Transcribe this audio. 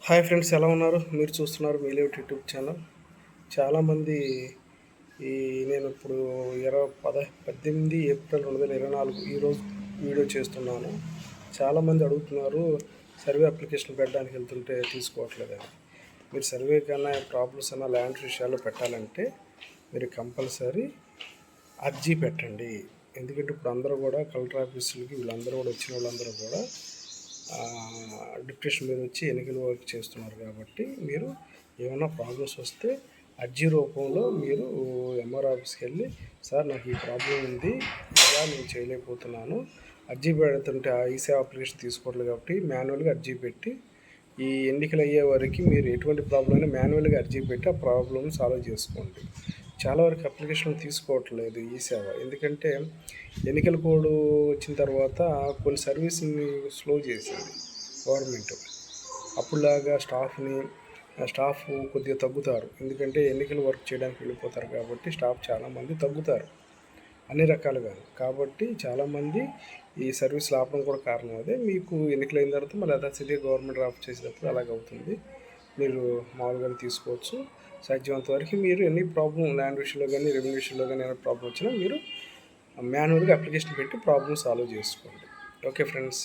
Hi friends, ఎలా ఉన్నారు? మీరు చూస్తున్నారు మీలేట్ యూట్యూబ్ ఛానల్. చాలామంది ఈ నేను ఇప్పుడు 18 ఏప్రిల్ 2024 ఈరోజు వీడియో చేస్తున్నాను. చాలామంది అడుగుతున్నారు, సర్వే అప్లికేషన్ పెట్టడానికి వెళ్తుంటే తీసుకోవట్లేదని. మీరు సర్వే కన్నా ప్రాబ్లమ్స్ అన్న ల్యాండ్ విషయాల్లో పెట్టాలంటే మీరు కంపల్సరీ అర్జీ పెట్టండి. ఎందుకంటే ఇప్పుడు అందరూ కూడా కలెక్టర్ ఆఫీసులకి వీళ్ళందరూ కూడా వచ్చిన వాళ్ళందరూ కూడా డిప్రెషన్ మీద వచ్చి ఎన్నికల వర్క్ చేస్తున్నారు. కాబట్టి మీరు ఏమైనా ప్రాబ్లమ్స్ వస్తే అర్జీ రూపంలో మీరు ఎంఆర్ ఆఫీస్కి వెళ్ళి, సార్ నాకు ఈ ప్రాబ్లం ఉంది, ఇలా నేను చేయలేకపోతున్నాను, అర్జీ పెడుతుంటే ఈసేవ అప్లికేషన్ తీసుకోవట్లేదు కాబట్టి మాన్యువల్గా అర్జీ పెట్టి ఈ ఎన్నికలు అయ్యే వరకు మీరు ఎటువంటి ప్రాబ్లం అయినా మాన్యువల్గా అర్జీ పెట్టి ఆ ప్రాబ్లమ్ సాల్వ్ చేసుకోండి. చాలా వరకు అప్లికేషన్లు తీసుకోవట్లేదు ఈ సేవ. ఎందుకంటే ఎన్నికల కోడ్ వచ్చిన తర్వాత కొన్ని సర్వీస్ని స్లో చేసింది గవర్నమెంట్. అప్పుడులాగా స్టాఫ్ కొద్దిగా తగ్గుతారు. ఎందుకంటే ఎన్నికల వర్క్ చేయడానికి వెళ్ళిపోతారు కాబట్టి స్టాఫ్ చాలామంది తగ్గుతారు అన్ని రకాలుగా. కాబట్టి చాలామంది ఈ సర్వీసులు ఆపడం కూడా కారణం అదే. మీకు ఎన్నికలు అయిన తర్వాత మళ్ళీ యథాస్థితిగా గవర్నమెంట్ ఆఫ్ చేసేటప్పుడు అలాగవుతుంది. మీరు మామూలుగానే తీసుకోవచ్చు. సాధ్యమంత వరకు మీరు ఎన్ని ప్రాబ్లం ల్యాండ్ విషయంలో కానీ రెవెన్యూ విషయంలో కానీ ఏమైనా ప్రాబ్లం వచ్చినా మీరు మాన్యువల్గా అప్లికేషన్ పెట్టి ప్రాబ్లమ్ సాల్వ్ చేసుకోండి. Okay friends.